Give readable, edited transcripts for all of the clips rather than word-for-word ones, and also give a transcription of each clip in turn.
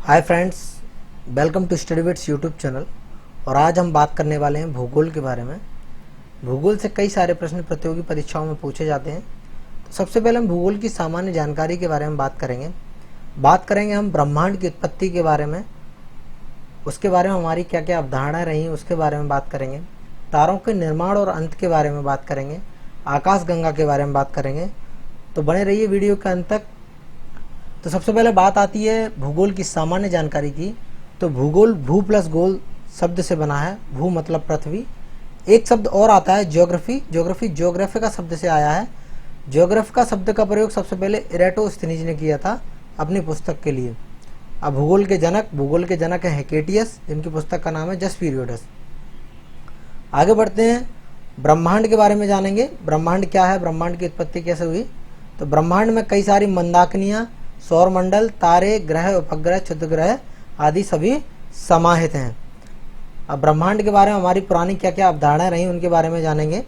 Hi friends, welcome to Study Bits YouTube channel. और आज हम बात करने वाले हैं भूगोल के बारे में। भूगोल से कई सारे प्रश्न प्रतियोगी परीक्षाओं में पूछे जाते हैं। तो सबसे पहले हम भूगोल की सामान्य जानकारी के बारे में बात करेंगे हम ब्रह्मांड की उत्पत्ति के बारे में, उसके बारे में हमारी क्या क्या अवधारणाएं रही उसके बारे में बात करेंगे, तारों के निर्माण और अंत के बारे में बात करेंगे, आकाशगंगा के बारे में बात करेंगे। तो बने रहिए वीडियो के अंत तक। तो सबसे पहले बात आती है भूगोल की सामान्य जानकारी की। तो भूगोल भू प्लस गोल शब्द से बना है। भू मतलब पृथ्वी। एक शब्द और आता है ज्योग्राफी। ज्योग्राफी का शब्द से आया है। ज्योग्राफी का शब्द का प्रयोग सबसे पहले इरेटोस्थनीज ने किया था अपनी पुस्तक के लिए। अब भूगोल के जनक है हेकेटियस, जिनकी पुस्तक का नाम है जस्ट पीरियड्स। आगे बढ़ते हैं, ब्रह्मांड के बारे में जानेंगे। ब्रह्मांड क्या है, ब्रह्मांड की उत्पत्ति कैसे हुई। तो ब्रह्मांड में कई सारी मंदाकिनियाँ, सौरमंडल, तारे, ग्रह, उपग्रह, क्षुद्रग्रह आदि सभी समाहित हैं। अब ब्रह्मांड के बारे में हमारी पुरानी क्या क्या अवधारणाएं रही उनके बारे में जानेंगे।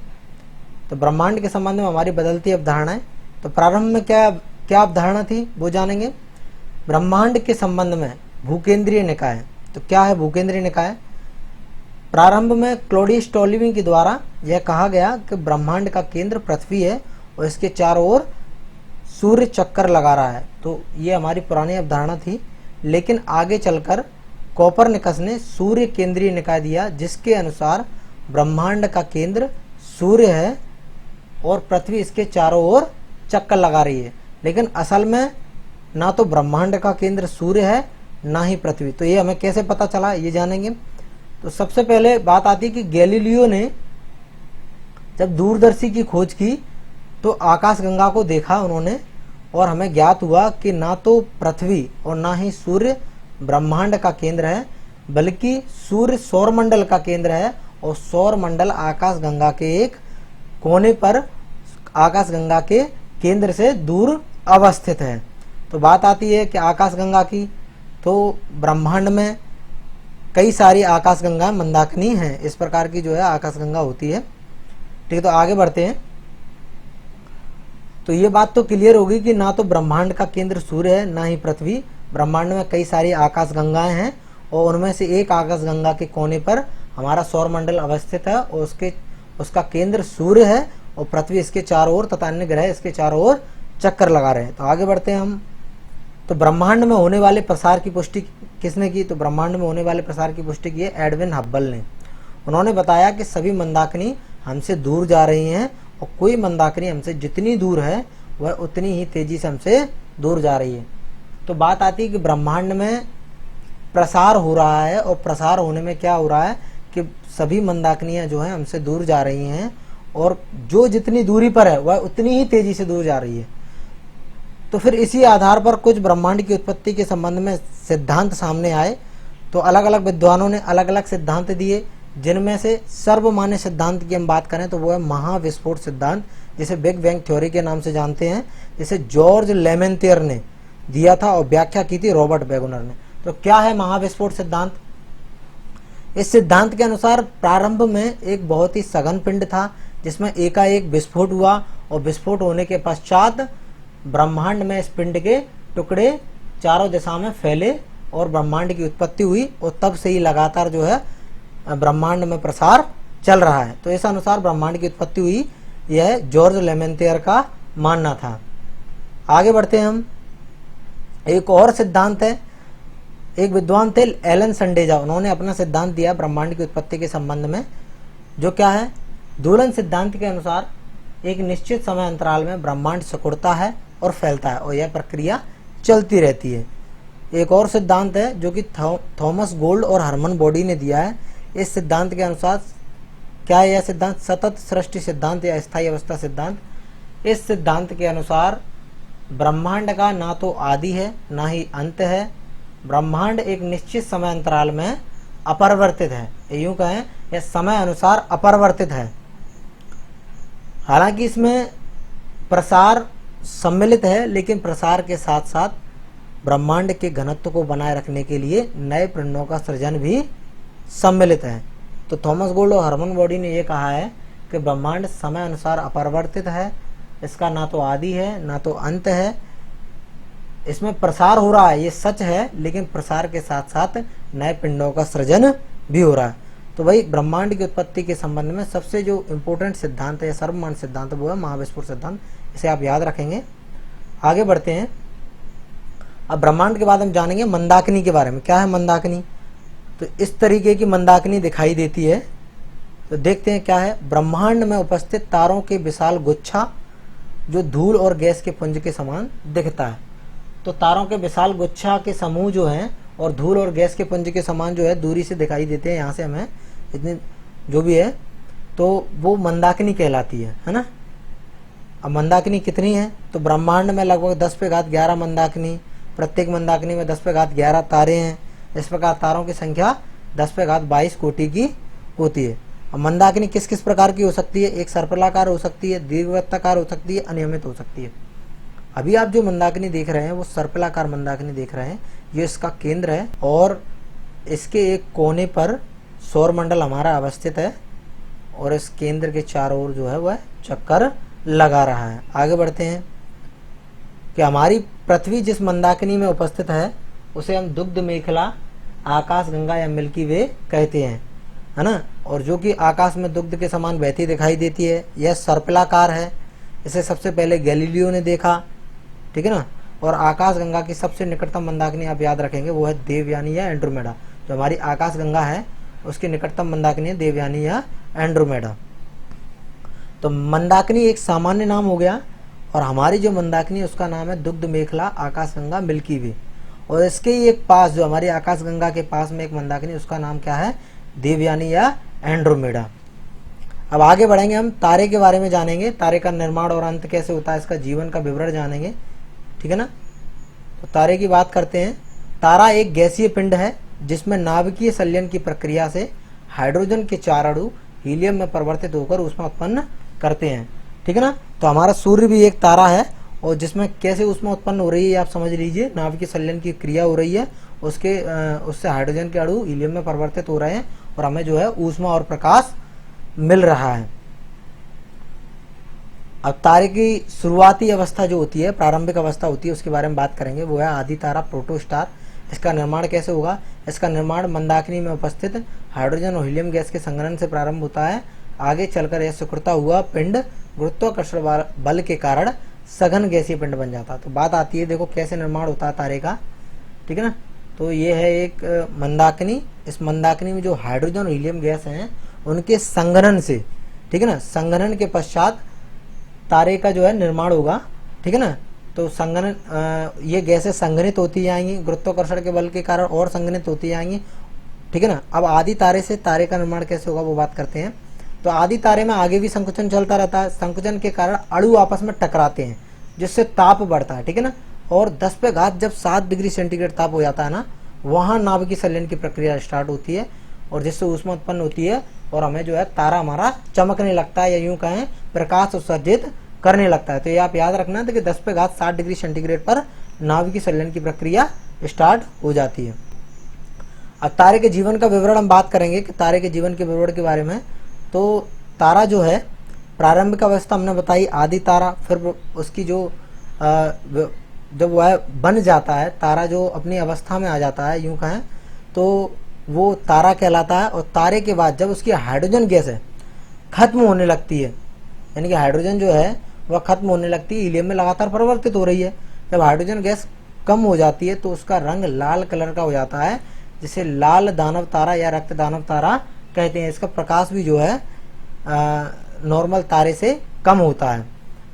तो ब्रह्मांड के संबंध में हमारी बदलती अवधारणाएं। तो प्रारंभ में क्या क्या अवधारणा थी वो जानेंगे। ब्रह्मांड के संबंध में भूकेंद्रीय निकाय। तो क्या है भूकेंद्रीय निकाय। प्रारंभ में क्लॉडियस टोलेमी के द्वारा यह कहा गया कि ब्रह्मांड का केंद्र पृथ्वी है और इसके चारों ओर सूर्य चक्कर लगा रहा है। तो ये हमारी पुरानी अवधारणा थी, लेकिन आगे चलकर कोपरनिकस ने सूर्य केंद्रीय निकाय दिया, जिसके अनुसार ब्रह्मांड का केंद्र सूर्य है और पृथ्वी इसके चारों ओर चक्कर लगा रही है। लेकिन असल में ना तो ब्रह्मांड का केंद्र सूर्य है ना ही पृथ्वी। तो ये हमें कैसे पता चला ये जानेंगे। तो सबसे पहले बात आती है कि गैलीलियो ने जब दूरदर्शी की खोज की तो आकाशगंगा को देखा उन्होंने, और हमें ज्ञात हुआ कि ना तो पृथ्वी और ना ही सूर्य ब्रह्मांड का केंद्र है, बल्कि सूर्य सौरमंडल का केंद्र है और सौरमंडल आकाशगंगा के एक कोने पर आकाशगंगा के केंद्र से दूर अवस्थित है। तो बात आती है कि आकाशगंगा की, तो ब्रह्मांड में कई सारी आकाशगंगा मंदाकिनी हैं। इस प्रकार की जो है आकाशगंगा होती है। ठीक है, तो आगे बढ़ते हैं। तो ये बात तो क्लियर होगी कि ना तो ब्रह्मांड का केंद्र सूर्य है ना ही पृथ्वी। ब्रह्मांड में कई सारी आकाशगंगाएं हैं और उनमें से एक आकाशगंगा के कोने पर हमारा सौरमंडल अवस्थित है और उसका केंद्र सूर्य है और पृथ्वी इसके चारों ओर तथा अन्य ग्रह इसके चारों ओर चक्कर लगा रहे हैं। तो आगे बढ़ते हैं हम। तो ब्रह्मांड में होने वाले प्रसार की पुष्टि किसने की। तो ब्रह्मांड में होने वाले प्रसार की पुष्टि की है एडविन हब्बल ने। उन्होंने बताया कि सभी मंदाकिनी हमसे दूर जा रही हैं और कोई मंदाकिनी हमसे जितनी दूर है वह उतनी ही तेजी से हमसे दूर जा रही है। तो बात आती है कि ब्रह्मांड में प्रसार हो रहा है और प्रसार होने में क्या हो रहा है कि सभी मंदाकिनियां जो हैं हमसे दूर जा रही हैं और जो जितनी दूरी पर है वह उतनी ही तेजी से दूर जा रही है। तो फिर इसी आधार पर कुछ ब्रह्मांड की उत्पत्ति के संबंध में सिद्धांत सामने आए। तो अलग अलग विद्वानों ने अलग अलग सिद्धांत दिए, जिनमें से सर्वमान्य सिद्धांत की हम बात करें तो वो है महाविस्फोट सिद्धांत, जिसे बिग बैंग थ्योरी के नाम से जानते हैं, जिसे जॉर्ज लेमेंतियर ने दिया था और व्याख्या की थी रॉबर्ट वेगनर ने। तो क्या है महाविस्फोट सिद्धांत। इस सिद्धांत के अनुसार प्रारंभ में एक बहुत ही सघन पिंड था जिसमें एकाएक विस्फोट हुआ और विस्फोट होने के पश्चात ब्रह्मांड में इस पिंड के टुकड़े चारों दिशा में फैले और ब्रह्मांड की उत्पत्ति हुई और तब से ही लगातार जो है ब्रह्मांड में प्रसार चल रहा है। तो इस अनुसार ब्रह्मांड की उत्पत्ति हुई, यह जॉर्ज लेमेंतियर का मानना था। आगे बढ़ते हैं हम। एक और सिद्धांत है, एक विद्वान थे एलन संडेजा, उन्होंने अपना सिद्धांत दिया ब्रह्मांड की उत्पत्ति के संबंध में, जो क्या है दोलन सिद्धांत के अनुसार एक निश्चित समय अंतराल में ब्रह्मांड सिकुड़ता है और फैलता है और यह प्रक्रिया चलती रहती है। एक और सिद्धांत है जो कि थॉमस गोल्ड और हरमन बॉडी ने दिया है। इस सिद्धांत के अनुसार क्या है यह सिद्धांत, सतत सृष्टि सिद्धांत या स्थायी अवस्था सिद्धांत। इस सिद्धांत के अनुसार ब्रह्मांड का ना तो आदि है ना ही अंत है। ब्रह्मांड एक निश्चित समय अंतराल में अपरिवर्तित है, यूं कहें यह समय अनुसार अपरिवर्तित है। हालांकि इसमें प्रसार सम्मिलित है, लेकिन प्रसार के साथ साथ ब्रह्मांड के घनत्व को बनाए रखने के लिए नए पिंडों का सृजन भी सम्मिलित है। तो थॉमस गोल्ड और हरमन बॉडी ने यह कहा है कि ब्रह्मांड समय अनुसार अपरिवर्तित है, इसका ना तो आदि है ना तो अंत है, इसमें प्रसार हो रहा है, ये सच है, लेकिन प्रसार के साथ साथ नए पिंडों का सृजन भी हो रहा है। तो भाई ब्रह्मांड की उत्पत्ति के संबंध में सबसे जो इम्पोर्टेंट सिद्धांत है, सर्वमान्य सिद्धांत, वो है महाविस्फोट सिद्धांत। इसे आप याद रखेंगे। आगे बढ़ते हैं। अब ब्रह्मांड के बाद हम जानेंगे मंदाकिनी के बारे में। क्या है मंदाकिनी? तो इस तरीके की मंदाकिनी दिखाई देती है। तो देखते हैं क्या है। ब्रह्मांड में उपस्थित तारों के विशाल गुच्छा जो धूल और गैस के पुंज के समान दिखता है। तो तारों के विशाल गुच्छा के समूह जो हैं और धूल और गैस के पुंज के समान जो है दूरी से दिखाई देते हैं, यहाँ से हमें इतनी जो भी है, तो वो मंदाकिनी कहलाती है ना। अब मंदाकिनी कितनी है? तो ब्रह्मांड में लगभग 10⁻11 मंदाकिनी, प्रत्येक मंदाकिनी में 10⁻11 तारे हैं। इस प्रकार तारों की संख्या 10⁻22 कोटि की होती है। अब मंदाकिनी किस किस प्रकार की हो सकती है? एक सर्पिलाकार हो सकती है, दीर्घवृत्ताकार हो सकती है, अनियमित हो सकती है। अभी आप जो मंदाकिनी देख रहे हैं वो सर्पिलाकार मंदाकिनी देख रहे हैं। ये इसका केंद्र है और इसके एक कोने पर सौरमंडल हमारा अवस्थित है और इस केंद्र के चारों ओर जो है वह चक्कर लगा रहा है। आगे बढ़ते हैं कि हमारी पृथ्वी जिस मंदाकिनी में उपस्थित है उसे हम दुग्ध मेखला, आकाश गंगा या मिल्की वे कहते हैं, है ना। और जो कि आकाश में दुग्ध के समान बहती दिखाई देती है, यह सर्पिलाकार है। इसे सबसे पहले गैलीलियो ने देखा, ठीक है ना। और आकाश गंगा की सबसे निकटतम मंदाकिनी आप याद रखेंगे वो है देवयानी या एंड्रोमेडा। जो हमारी आकाश गंगा है उसकी निकटतम मंदाकिनी है देवयानी या एंड्रोमेडा। तो मंदाकिनी एक सामान्य नाम हो गया और हमारी जो मंदाकिनी है उसका नाम है दुग्ध मेखला, आकाश गंगा, मिल्की वे। और इसके ही एक पास जो हमारी आकाश गंगा के पास में एक मंदाकिनी, उसका नाम क्या है? देवयानी या एंड्रोमेडा। अब आगे बढ़ेंगे, हम तारे के बारे में जानेंगे। तारे का निर्माण और अंत कैसे होता है, इसका जीवन का विवरण जानेंगे, ठीक है ना। तो तारे की बात करते हैं। तारा एक गैसीय पिंड है जिसमें नाभिकीय संलयन की प्रक्रिया से हाइड्रोजन के 4 अणु हीलियम में परिवर्तित होकर ऊष्मा उत्पन्न करते हैं, ठीक है ना। तो हमारा सूर्य भी एक तारा है और जिसमें कैसे ऊष्मा उत्पन्न हो रही है आप समझ लीजिए। नाभिकीय संलयन की क्रिया हो रही है, उससे हाइड्रोजन के अणु हीलियम में परिवर्तित हो रहे हैं और हमें जो है ऊष्मा और प्रकाश मिल रहा है। अब तारे की शुरुआती अवस्था जो होती है, प्रारंभिक अवस्था होती है, उसके बारे में बात करेंगे। वो है आदि तारा, प्रोटोस्टार। इसका निर्माण कैसे होगा? इसका निर्माण मंदाकिनी में उपस्थित हाइड्रोजन और हीलियम गैस के संघनन से प्रारंभ होता है। आगे चलकर यह सिकुड़ता हुआ पिंड गुरुत्वाकर्षण बल के कारण सघन गैसीय पिंड बन जाता है। तो बात आती है, देखो कैसे निर्माण होता है तारे का, ठीक है ना। तो ये है एक मंदाकिनी। इस मंदाकिनी में जो हाइड्रोजन और हीलियम गैस हैं उनके संघनन से, ठीक है ना, संघनन के पश्चात तारे का जो है निर्माण होगा, ठीक है ना। तो संघनन, ये गैसें संघनित होती जाएंगी गुरुत्वाकर्षण के बल के कारण और संघनित होती जाएंगी, ठीक है ना। अब आदि तारे से तारे का निर्माण कैसे होगा वो बात करते हैं। तो आदि तारे में आगे भी संकुचन चलता रहता है। संकुचन के कारण अणु आपस में टकराते हैं जिससे ताप बढ़ता है, ठीक है ना। और 10 जब 7 डिग्री सेंटीग्रेड ताप हो जाता है ना, वहाँ नाभिकीय संलयन की प्रक्रिया स्टार्ट होती है और जिससे ऊष्मा उत्पन्न होती है और हमें जो है तारा हमारा चमकने लगता है या यूं कहें प्रकाश उत्सर्जित करने लगता है। तो ये आप याद रखना था कि 10⁻7 डिग्री सेंटीग्रेड पर नाभिकीय संलयन की प्रक्रिया स्टार्ट हो जाती है। अब तारे के जीवन का विवरण हम बात करेंगे कि तारे के जीवन के विवरण के बारे में। तो तारा जो है प्रारंभिक अवस्था हमने बताई आदि तारा, फिर उसकी जो जब वह बन जाता है तारा, जो अपनी अवस्था में आ जाता है यूं कहें तो वो तारा कहलाता है। और तारे के बाद जब उसकी हाइड्रोजन गैस है खत्म होने लगती है, यानी कि हाइड्रोजन जो है वह खत्म होने लगती है, हीलियम में लगातार परिवर्तित हो रही है। जब हाइड्रोजन गैस कम हो जाती है तो उसका रंग लाल कलर का हो जाता है, जिसे लाल दानव तारा या रक्त दानव तारा कहते हैं। इसका प्रकाश भी जो है नॉर्मल तारे से कम होता है।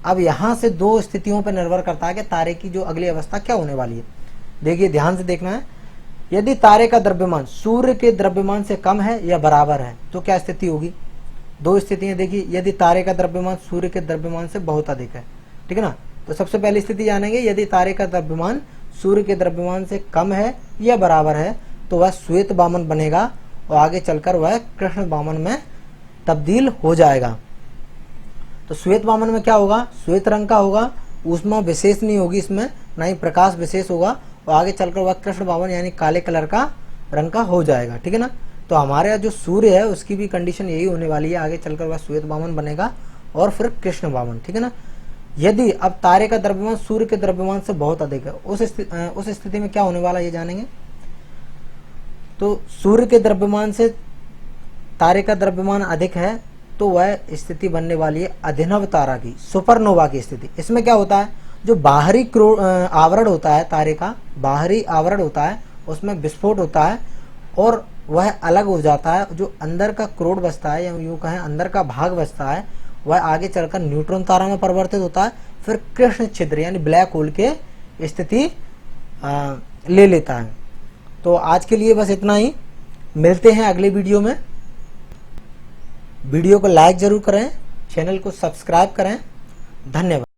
अब यहाँ से 2 स्थितियों पर निर्भर करता है कि तारे की जो अगली अवस्था क्या होने वाली है। देखिए ध्यान से देखना है। यदि तारे का द्रव्यमान सूर्य के द्रव्यमान से कम है या बराबर है तो क्या स्थिति होगी? 2 स्थितियां देखिए। यदि तारे का द्रव्यमान सूर्य के द्रव्यमान से बहुत अधिक है, ठीक है ना। तो सबसे पहली स्थिति जानेंगे, यदि तारे का द्रव्यमान सूर्य के द्रव्यमान से कम है या बराबर है तो वह श्वेत वामन बनेगा और आगे चलकर वह कृष्ण वामन में तब्दील हो जाएगा। तो श्वेत वामन में क्या होगा? श्वेत रंग का होगा, ऊष्मा विशेष नहीं होगी इसमें, ना ही प्रकाश विशेष होगा और आगे चलकर वह कृष्ण वामन यानी काले कलर का रंग का हो जाएगा, ठीक है ना। तो हमारे जो सूर्य है उसकी भी कंडीशन यही होने वाली है, आगे चलकर वह श्वेत वामन बनेगा और फिर कृष्ण वामन, ठीक है ना। यदि अब तारे का द्रव्यमान सूर्य के द्रव्यमान से बहुत अधिक है, उस स्थिति में क्या होने वाला है ये जानेंगे। तो सूर्य के द्रव्यमान से तारे का द्रव्यमान अधिक है तो वह स्थिति बनने वाली है अभिनव तारा की, सुपरनोवा की स्थिति। इसमें क्या होता है, जो बाहरी आवरण होता है तारे का, बाहरी आवरण होता है उसमें विस्फोट होता है और वह अलग हो जाता है। जो अंदर का क्रोड बचता है या यूं कहें अंदर का भाग बचता है वह आगे चलकर न्यूट्रॉन तारा में परिवर्तित होता है, फिर कृष्ण छिद्र यानी ब्लैक होल के स्थिति ले लेता है। तो आज के लिए बस इतना ही, मिलते हैं अगले वीडियो में। वीडियो को लाइक जरूर करें, चैनल को सब्सक्राइब करें। धन्यवाद।